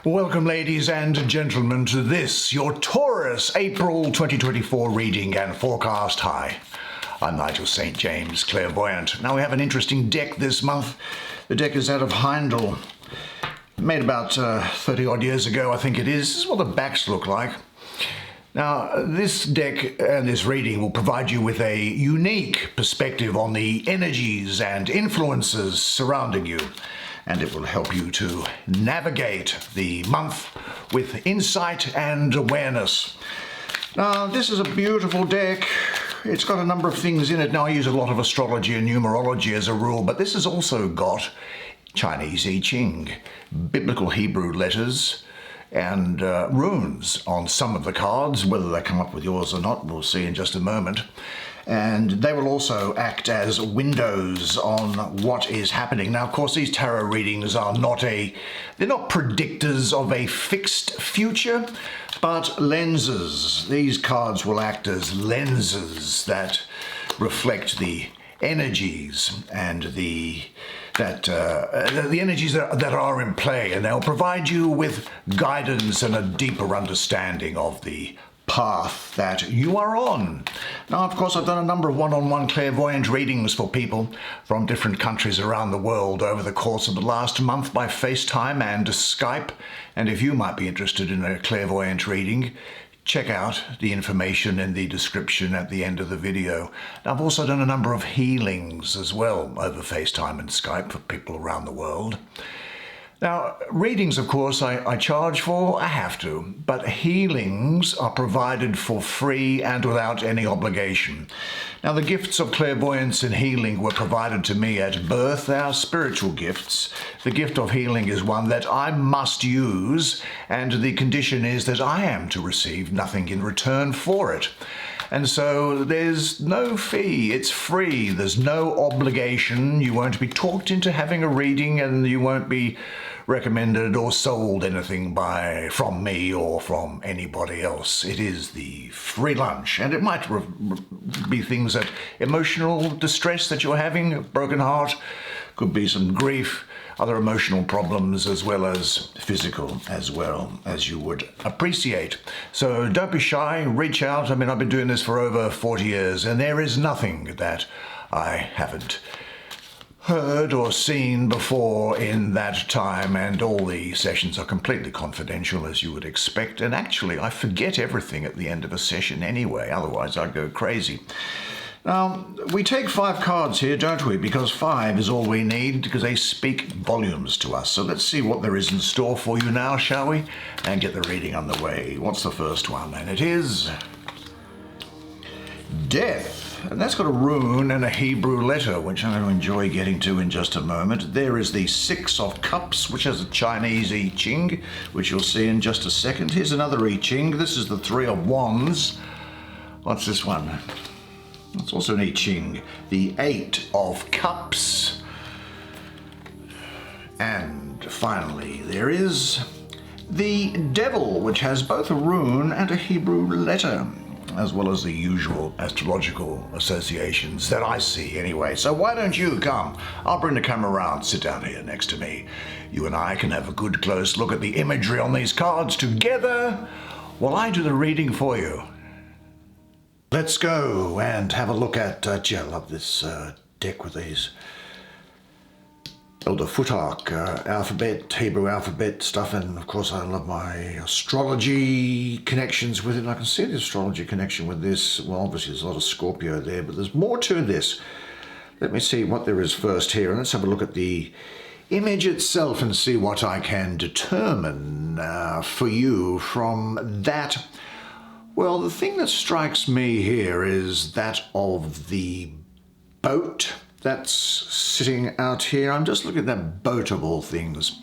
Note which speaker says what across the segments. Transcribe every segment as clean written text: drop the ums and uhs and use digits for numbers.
Speaker 1: Welcome, ladies and gentlemen, to this, your Taurus April 2024 reading and forecast. Hi, I'm Nigel St. James, clairvoyant. Now, we have an interesting deck this month. The deck is out of Heindel, made about 30 odd years ago, I think it is. This is what the backs look like. Now, this deck and this reading will provide you with a unique perspective on the energies and influences surrounding you, and it will help you to navigate the month with insight and awareness. Now, this is a beautiful deck. It's got a number of things in it. Now, I use a lot of astrology and numerology as a rule, but this has also got Chinese I Ching, biblical Hebrew letters, and runes on some of the cards. Whether they come up with yours or not, we'll see in just a moment. And they will also act as windows on what is happening. Now, of course, these tarot readings are they're not predictors of a fixed future, but lenses. These cards will act as lenses that reflect the energies and the energies that are in play, and they'll provide you with guidance and a deeper understanding of the path that you are on. Now, of course, I've done a number of one-on-one clairvoyant readings for people from different countries around the world over the course of the last month by FaceTime and Skype. And if you might be interested in a clairvoyant reading, check out the information in the description at the end of the video. Now, I've also done a number of healings as well over FaceTime and Skype for people around the world. Now, readings, of course, I charge for. I have to. But healings are provided for free and without any obligation. Now, the gifts of clairvoyance and healing were provided to me at birth. They are spiritual gifts. The gift of healing is one that I must use, and the condition is that I am to receive nothing in return for it. And so there's no fee. It's free. There's no obligation. You won't be talked into having a reading, and you won't be recommended or sold anything from me or from anybody else. It is the free lunch, and it might be things that emotional distress that you're having, a broken heart, could be some grief, other emotional problems, as well as physical, as well as you would appreciate. So don't be shy, reach out. I mean, I've been doing this for over 40 years, and there is nothing that I haven't heard or seen before in that time, and all the sessions are completely confidential, as you would expect. And actually, I forget everything at the end of a session anyway, otherwise I'd go crazy. Now, we take 5 cards here, don't we? Because 5 is all we need, because they speak volumes to us. So let's see what there is in store for you now, shall we? And get the reading underway. What's the first one? And it is Death. And that's got a rune and a Hebrew letter, which I'm going to enjoy getting to in just a moment. There is the 6 of Cups, which has a Chinese I Ching, which you'll see in just a second. Here's another I Ching. This is the 3 of Wands. What's this one? It's also an I Ching. The 8 of Cups. And finally, there is the Devil, which has both a rune and a Hebrew letter, as well as the usual astrological associations that I see anyway. So why don't you come? I'll bring the camera around, sit down here next to me. You and I can have a good close look at the imagery on these cards together while I do the reading for you. Let's go and have a look at, I love this deck with these Elder Futark alphabet, Hebrew alphabet stuff, and of course I love my astrology connections with it. And I can see the astrology connection with this. Well, obviously there's a lot of Scorpio there, but there's more to this. Let me see what there is first here, and let's have a look at the image itself and see what I can determine for you from that. Well, the thing that strikes me here is that of the boat that's sitting out here. I'm just looking at that boat of all things.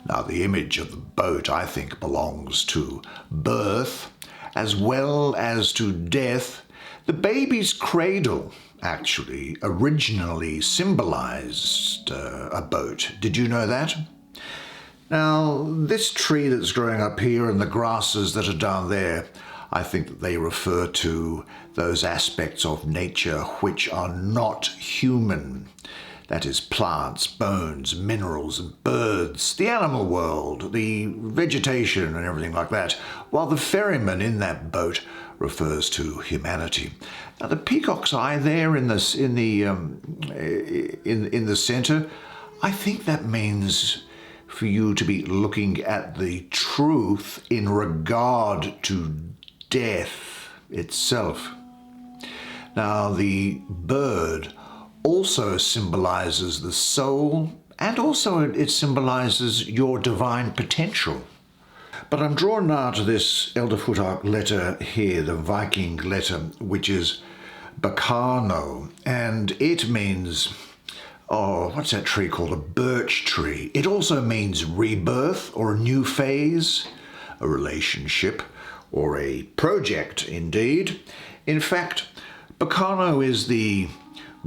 Speaker 1: Now, the image of the boat, I think, belongs to birth as well as to death. The baby's cradle actually originally symbolized a boat. Did you know that? Now, this tree that's growing up here and the grasses that are down there, I think that they refer to those aspects of nature which are not human. That is plants, bones, minerals and birds, the animal world, the vegetation and everything like that, while the ferryman in that boat refers to humanity. Now the peacock's eye there in the center, I think that means for you to be looking at the truth in regard to death itself. Now the bird also symbolizes the soul, and also it symbolizes your divine potential. But I'm drawn now to this Elder Futhark letter here, the Viking letter, which is Bacano, and it means, what's that tree called? A birch tree. It also means rebirth or a new phase, a relationship, or a project indeed. In fact, Bacano is the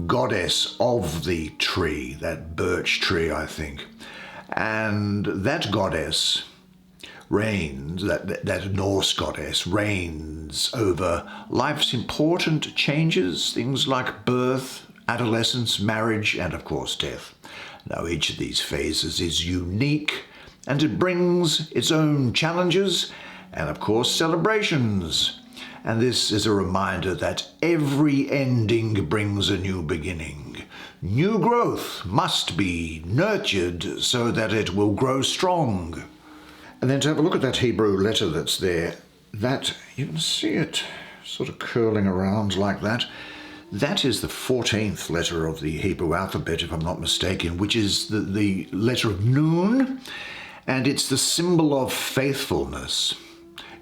Speaker 1: goddess of the tree, that birch tree, I think. And that goddess reigns, that Norse goddess reigns over life's important changes, things like birth, adolescence, marriage, and of course death. Now each of these phases is unique, and it brings its own challenges and of course celebrations. And this is a reminder that every ending brings a new beginning. New growth must be nurtured so that it will grow strong. And then to have a look at that Hebrew letter that's there, that you can see it sort of curling around like that. That is the 14th letter of the Hebrew alphabet, if I'm not mistaken, which is the letter of Nun, and it's the symbol of faithfulness.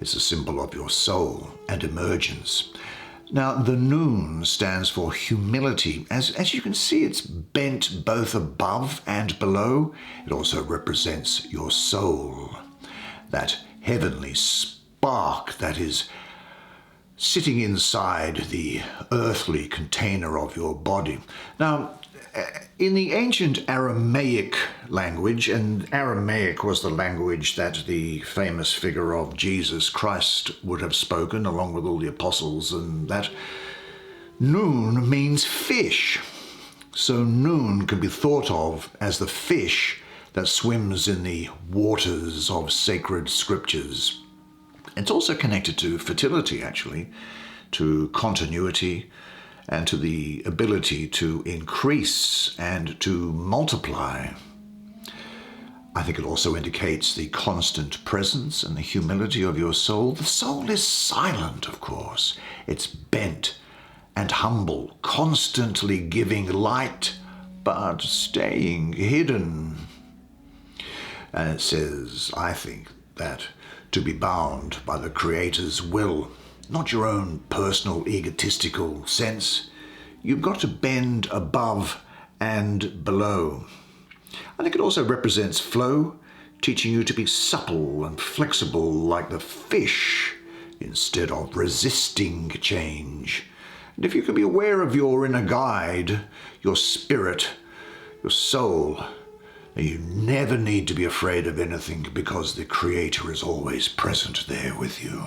Speaker 1: It's a symbol of your soul and emergence. Now, the Nun stands for humility. As you can see, it's bent both above and below. It also represents your soul, that heavenly spark that is sitting inside the earthly container of your body. Now, in the ancient Aramaic language, and Aramaic was the language that the famous figure of Jesus Christ would have spoken along with all the apostles, and that Nun means fish. So Nun can be thought of as the fish that swims in the waters of sacred scriptures. It's also connected to fertility, actually, to continuity, and to the ability to increase and to multiply. I think it also indicates the constant presence and the humility of your soul. The soul is silent, of course. It's bent and humble, constantly giving light, but staying hidden. And it says, I think, that to be bound by the Creator's will, not your own personal egotistical sense, you've got to bend above and below. I think it also represents flow, teaching you to be supple and flexible like the fish instead of resisting change. And if you can be aware of your inner guide, your spirit, your soul, you never need to be afraid of anything because the Creator is always present there with you.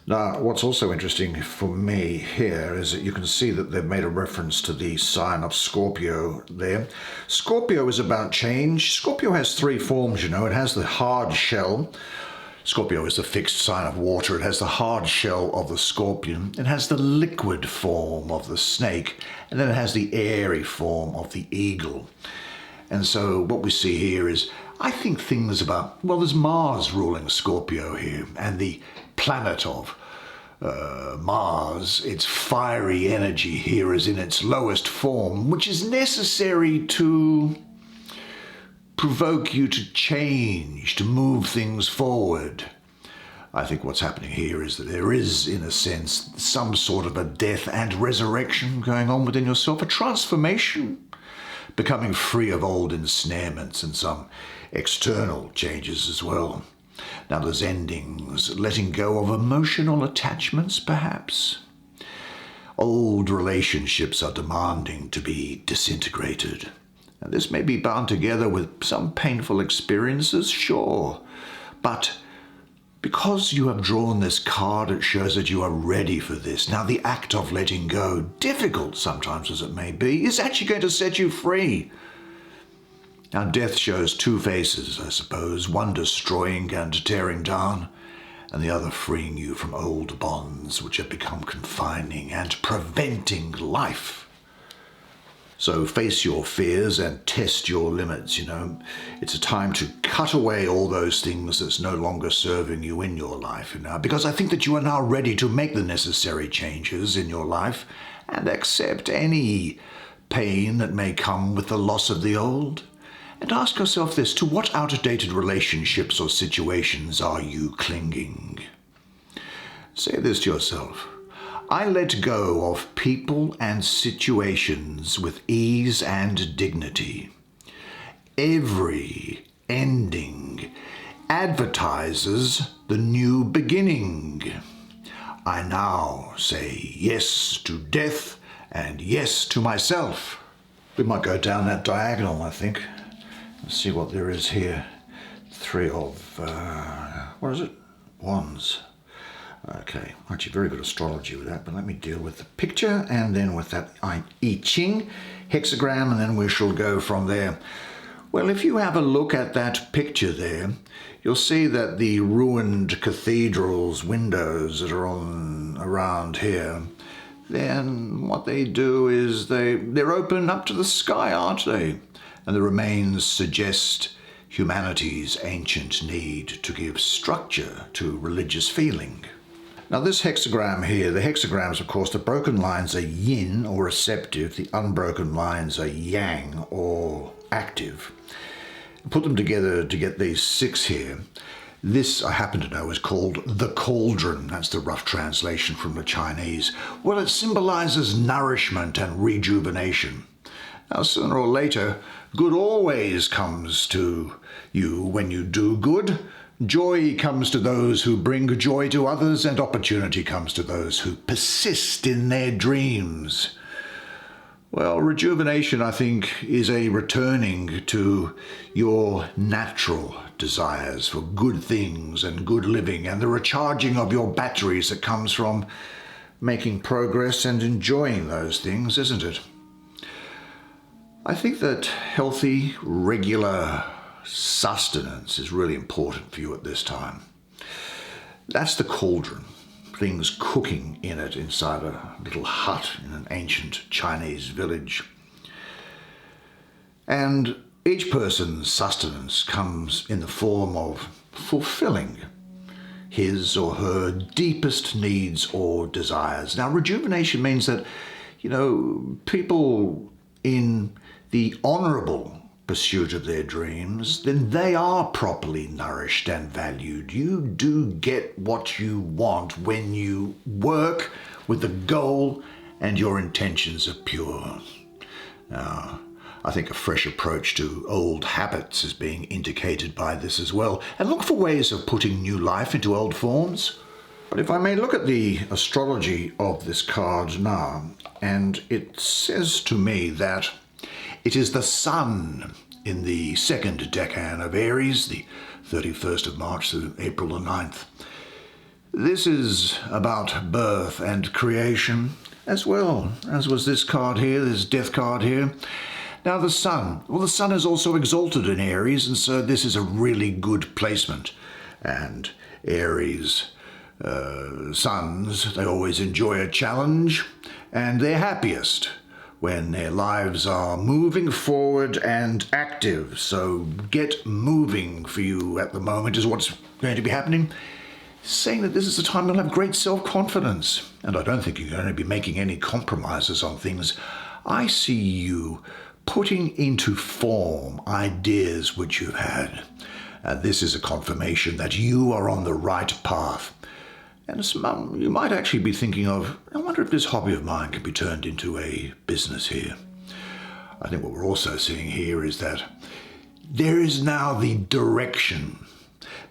Speaker 1: Now, what's also interesting for me here is that you can see that they've made a reference to the sign of Scorpio there. Scorpio is about change. Scorpio has three forms, you know. It has the hard shell. Scorpio is the fixed sign of water. It has the hard shell of the scorpion. It has the liquid form of the snake. And then it has the airy form of the eagle. And so what we see here is, I think things about, well, there's Mars ruling Scorpio here, and the planet of Mars, its fiery energy here is in its lowest form, which is necessary to provoke you to change, to move things forward. I think what's happening here is that there is, in a sense, some sort of a death and resurrection going on within yourself, a transformation, becoming free of old ensnarements and some external changes as well. Now there's endings, letting go of emotional attachments perhaps. Old relationships are demanding to be disintegrated. And this may be bound together with some painful experiences, sure, but Because you have drawn this card, it shows that you are ready for this. Now, the act of letting go, difficult sometimes as it may be, is actually going to set you free. Now, death shows two faces, I suppose, one destroying and tearing down, and the other freeing you from old bonds which have become confining and preventing life. So face your fears and test your limits, It's a time to cut away all those things that's no longer serving you in your life, because I think that you are now ready to make the necessary changes in your life and accept any pain that may come with the loss of the old. And ask yourself this: to what outdated relationships or situations are you clinging? Say this to yourself: I let go of people and situations with ease and dignity. Every ending advertises the new beginning. I now say yes to death and yes to myself. We might go down that diagonal, I think. Let's see what there is here. 3 of, what is it? Wands. Okay, actually very good astrology with that, but let me deal with the picture and then with that I Ching hexagram, and then we shall go from there. Well, if you have a look at that picture there, you'll see that the ruined cathedral's windows that are around here, then what they do is they're open up to the sky, aren't they? And the remains suggest humanity's ancient need to give structure to religious feeling. Now this hexagram here, the hexagrams, of course, the broken lines are yin or receptive, the unbroken lines are yang or active. Put them together to get these 6 here. This, I happen to know, is called the cauldron. That's the rough translation from the Chinese. Well, it symbolizes nourishment and rejuvenation. Now, sooner or later, good always comes to you when you do good. Joy comes to those who bring joy to others, and opportunity comes to those who persist in their dreams. Well, rejuvenation, I think, is a returning to your natural desires for good things and good living, and the recharging of your batteries that comes from making progress and enjoying those things, isn't it? I think that healthy, regular sustenance is really important for you at this time. That's the cauldron, things cooking in it inside a little hut in an ancient Chinese village. And each person's sustenance comes in the form of fulfilling his or her deepest needs or desires. Now, rejuvenation means that, people in the honourable pursuit of their dreams, then they are properly nourished and valued. You do get what you want when you work with the goal and your intentions are pure. Now, I think a fresh approach to old habits is being indicated by this as well, and look for ways of putting new life into old forms. But if I may look at the astrology of this card now, and it says to me that it is the sun in the second decan of Aries, the 31st of March to April the 9th. This is about birth and creation, as well as was this card here, this death card here. Now the sun, the sun is also exalted in Aries, and so this is a really good placement. And Aries suns, they always enjoy a challenge, and they're happiest when their lives are moving forward and active. So get moving for you at the moment is what's going to be happening. Saying that this is a time you'll have great self-confidence. And I don't think you're going to be making any compromises on things. I see you putting into form ideas which you've had. This is a confirmation that you are on the right path. And you might actually be thinking of, I wonder if this hobby of mine can be turned into a business here. I think what we're also seeing here is that there is now the direction.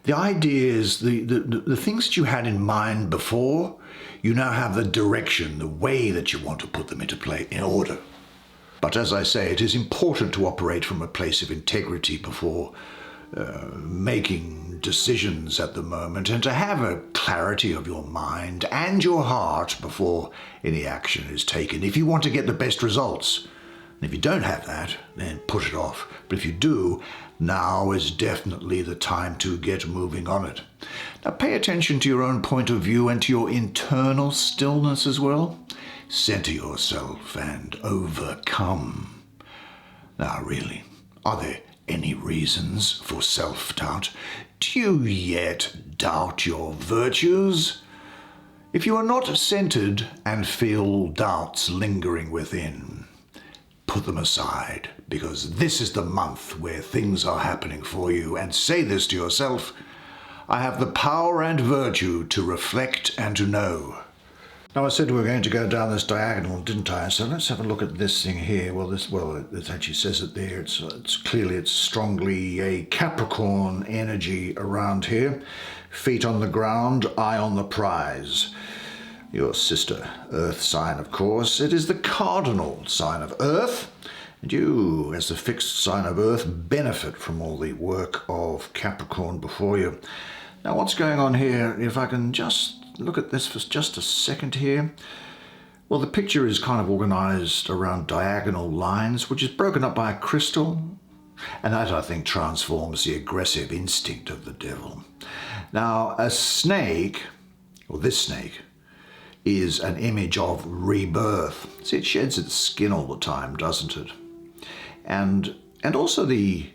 Speaker 1: The idea is the things that you had in mind before, you now have the direction, the way that you want to put them into play in order. But as I say, it is important to operate from a place of integrity before making decisions at the moment, and to have a clarity of your mind and your heart before any action is taken if you want to get the best results. And if you don't have that, then put it off. But if you do, now is definitely the time to get moving on it. Now pay attention to your own point of view and to your internal stillness as well. Center yourself and overcome. Now really, are there any reasons for self-doubt? Do you yet doubt your virtues? If you are not centered and feel doubts lingering within, put them aside, because this is the month where things are happening for you. And say this to yourself: I have the power and virtue to reflect and to know. Now I said we were going to go down this diagonal, didn't I? So let's have a look at this thing here. Well, it actually says it there. It's strongly a Capricorn energy around here. Feet on the ground, eye on the prize. Your sister Earth sign, of course. It is the cardinal sign of Earth. And you, as the fixed sign of Earth, benefit from all the work of Capricorn before you. Now what's going on here, if I can just look at this for just a second here. Well, the picture is kind of organized around diagonal lines, which is broken up by a crystal. And that, I think, transforms the aggressive instinct of the devil. Now, a snake, or this snake, is an image of rebirth. See, it sheds its skin all the time, doesn't it? And also the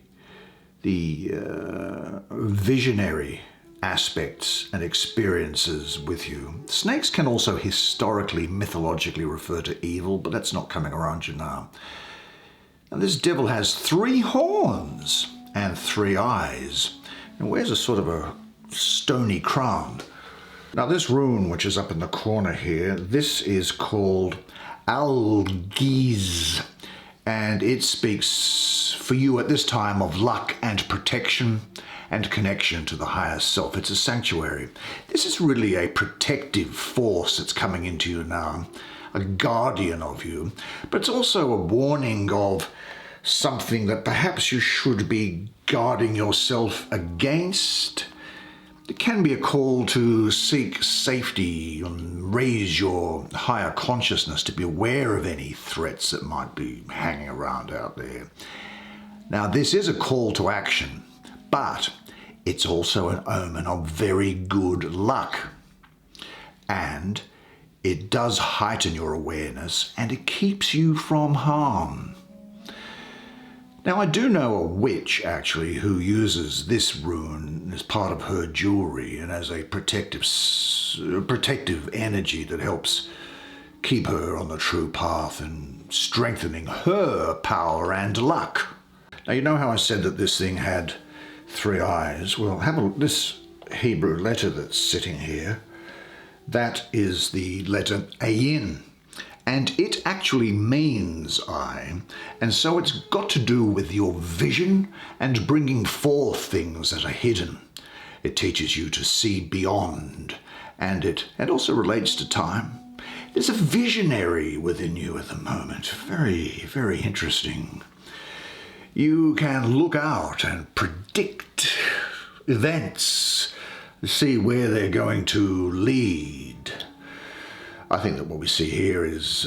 Speaker 1: visionary aspects and experiences with you. Snakes can also historically, mythologically refer to evil, but that's not coming around you now. And this devil has 3 horns and 3 eyes, and wears a sort of a stony crown. Now this rune, which is up in the corner here, this is called Algiz, and it speaks for you at this time of luck and protection and connection to the higher self. It's a sanctuary. This is really a protective force that's coming into you now, a guardian of you, but it's also a warning of something that perhaps you should be guarding yourself against. It can be a call to seek safety and raise your higher consciousness to be aware of any threats that might be hanging around out there. Now, this is a call to action, but it's also an omen of very good luck. And it does heighten your awareness and it keeps you from harm. Now, I do know a witch, actually, who uses this rune as part of her jewelry and as a protective energy that helps keep her on the true path and strengthening her power and luck. Now, you know how I said that this thing had 3 eyes? Well, have a look. This Hebrew letter that's sitting here, that is the letter Ayin. And it actually means eye, and so it's got to do with your vision and bringing forth things that are hidden. It teaches you to see beyond, and it also relates to time. There's a visionary within you at the moment. Very, very interesting. You can look out and predict events, see where they're going to lead. I think that what we see here is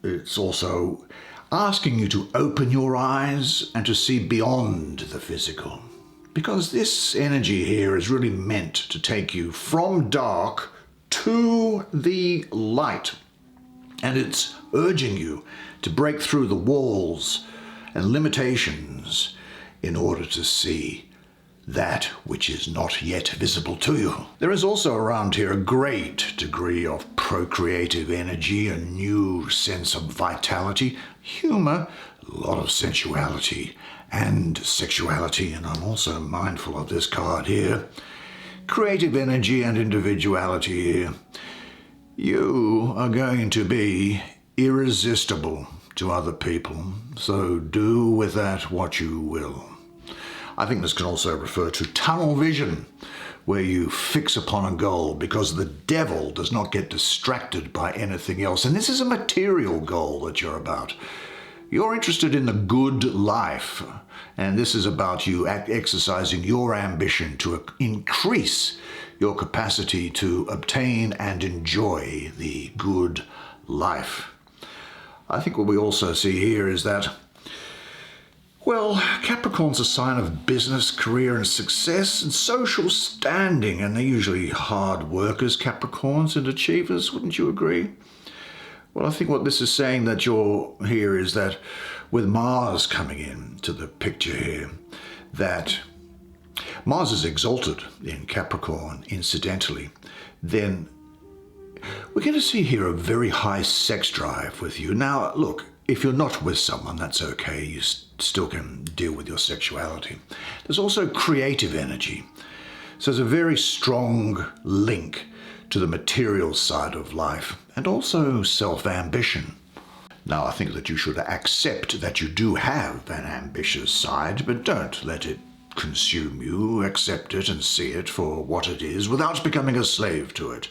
Speaker 1: it's also asking you to open your eyes and to see beyond the physical. Because this energy here is really meant to take you from dark to the light. And it's urging you to break through the walls and limitations in order to see that which is not yet visible to you. There is also around here a great degree of procreative energy, a new sense of vitality, humor, a lot of sensuality and sexuality, and I'm also mindful of this card here. Creative energy and individuality here. You are going to be irresistible to other people, so do with that what you will. I think this can also refer to tunnel vision, where you fix upon a goal because the devil does not get distracted by anything else. And this is a material goal that you're about. You're interested in the good life, and this is about you exercising your ambition to increase your capacity to obtain and enjoy the good life. I think what we also see here is that, well, Capricorn's a sign of business, career and success and social standing, and they're usually hard workers, Capricorns, and achievers, wouldn't you agree? Well, I think what this is saying that you're here is that with Mars coming into the picture here, that Mars is exalted in Capricorn, incidentally, then we're going to see here a very high sex drive with you. Now, look, if you're not with someone, that's okay. You still can deal with your sexuality. There's also creative energy. So there's a very strong link to the material side of life and also self-ambition. Now, I think that you should accept that you do have an ambitious side, but don't let it consume you. Accept it and see it for what it is without becoming a slave to it.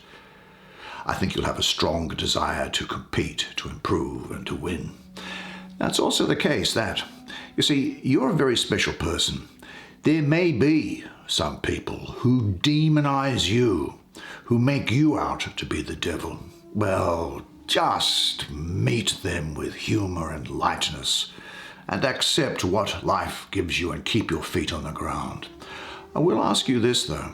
Speaker 1: I think you'll have a strong desire to compete, to improve, and to win. That's also the case that, you see, you're a very special person. There may be some people who demonize you, who make you out to be the devil. Well, just meet them with humor and lightness and accept what life gives you and keep your feet on the ground. I will ask you this, though.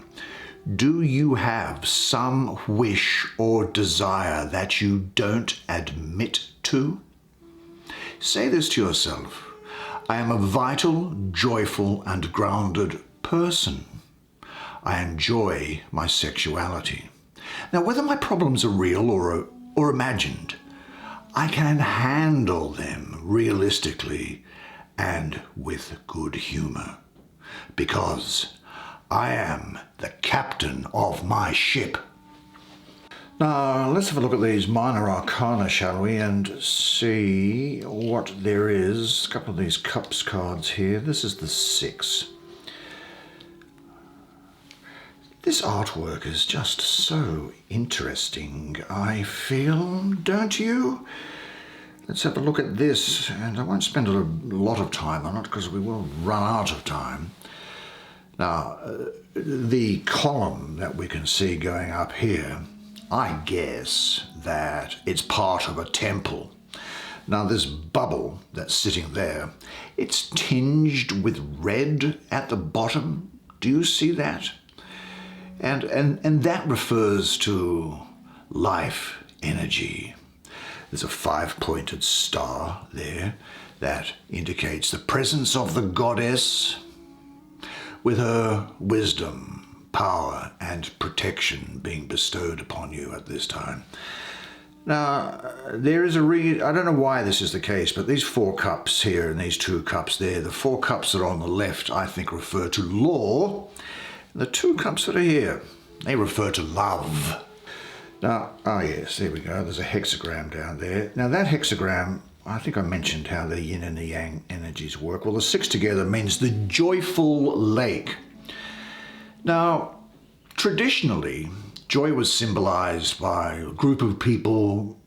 Speaker 1: Do you have some wish or desire that you don't admit to? Say this to yourself. I am a vital, joyful, and grounded person. I enjoy my sexuality. Now, whether my problems are real or imagined, I can handle them realistically and with good humor, because I am the captain of my ship. Now, let's have a look at these minor arcana, shall we, and see what there is. A couple of these cups cards here. This is the 6. This artwork is just so interesting, I feel, don't you? Let's have a look at this, and I won't spend a lot of time on it because we will run out of time. Now, the column that we can see going up here, I guess that it's part of a temple. Now, this bubble that's sitting there, it's tinged with red at the bottom. Do you see that? And that refers to life energy. There's a 5-pointed star there that indicates the presence of the goddess with her wisdom, power, and protection being bestowed upon you at this time. Now, there is I don't know why this is the case, but these 4 cups here and these 2 cups there, the 4 cups that are on the left, I think, refer to law. The 2 cups that are here, they refer to love. Now, yes, there we go. There's a hexagram down there. Now, that hexagram, I think I mentioned how the yin and the yang energies work. Well, the 6 together means the joyful lake. Now, traditionally, joy was symbolized by a group of people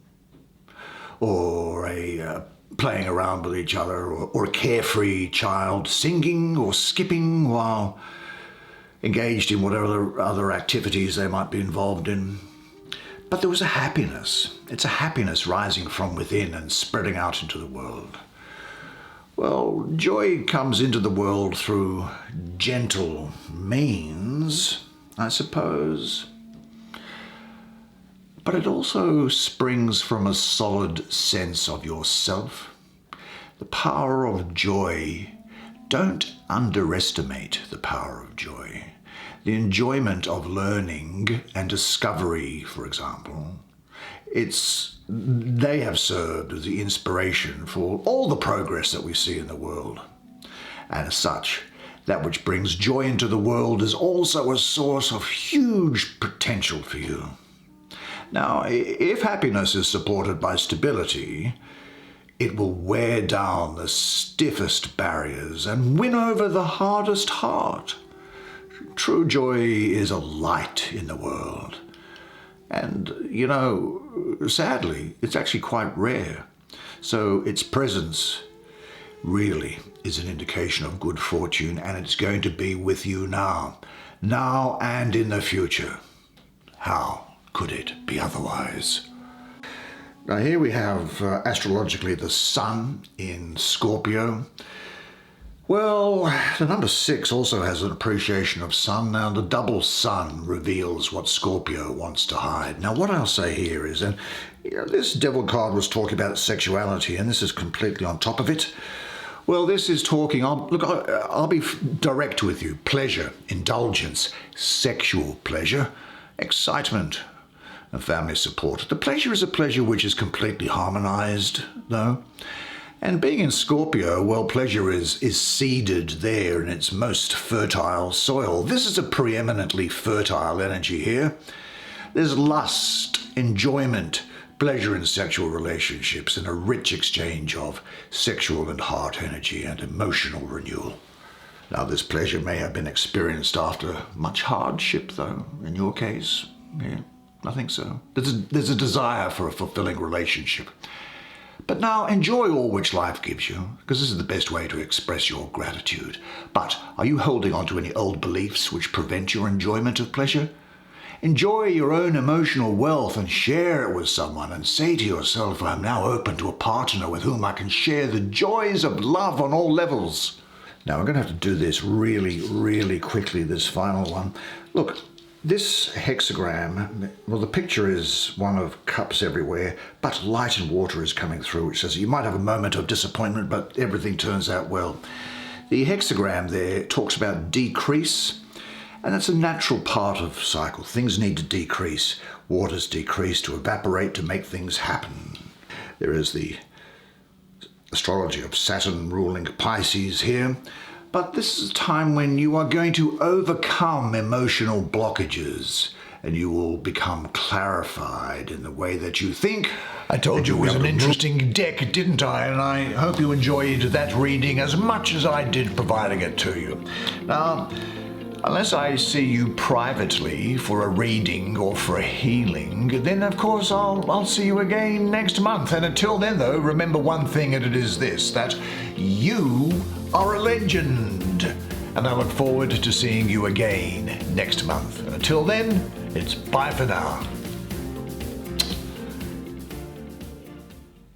Speaker 1: or playing around with each other or a carefree child singing or skipping while engaged in whatever other activities they might be involved in. But there was a happiness. It's a happiness rising from within and spreading out into the world. Well, joy comes into the world through gentle means, I suppose. But it also springs from a solid sense of yourself. The power of joy. Don't underestimate the power of joy. The enjoyment of learning and discovery, for example, they have served as the inspiration for all the progress that we see in the world. And as such, that which brings joy into the world is also a source of huge potential for you. Now, if happiness is supported by stability, it will wear down the stiffest barriers and win over the hardest heart. True joy is a light in the world. And, sadly, it's actually quite rare. So its presence really is an indication of good fortune, and it's going to be with you now and in the future. How could it be otherwise? Now here we have astrologically the Sun in Scorpio. Well, the number 6 also has an appreciation of Sun. Now the double Sun reveals what Scorpio wants to hide. Now what I'll say here is, and this devil card was talking about sexuality, and this is completely on top of it. Well, this is talking, I'll be direct with you. Pleasure, indulgence, sexual pleasure, excitement, and family support. The pleasure is a pleasure which is completely harmonized, though. And being in Scorpio, well, pleasure is seeded there in its most fertile soil. This is a preeminently fertile energy here. There's lust, enjoyment, pleasure in sexual relationships, and a rich exchange of sexual and heart energy and emotional renewal. Now, this pleasure may have been experienced after much hardship, though, in your case. Yeah, I think so. There's a desire for a fulfilling relationship. But now enjoy all which life gives you, because this is the best way to express your gratitude. But are you holding on to any old beliefs which prevent your enjoyment of pleasure? Enjoy your own emotional wealth and share it with someone, and say to yourself, I'm now open to a partner with whom I can share the joys of love on all levels. Now, I'm going to have to do this really, really quickly, this final one. Look, this hexagram, well, the picture is one of cups everywhere, but light and water is coming through, which says you might have a moment of disappointment, but everything turns out well. The hexagram there talks about decrease, and that's a natural part of cycle. Things need to decrease. Waters decrease to evaporate to make things happen. There is the astrology of Saturn ruling Pisces here. But this is a time when you are going to overcome emotional blockages, and you will become clarified in the way that you think. I told you it was an interesting deck, didn't I? And I hope you enjoyed that reading as much as I did providing it to you. Now, unless I see you privately for a reading or for a healing, then of course I'll see you again next month. And until then, though, remember one thing, and it is this, that you are a legend. And I look forward to seeing you again next month. Until then, it's bye for now.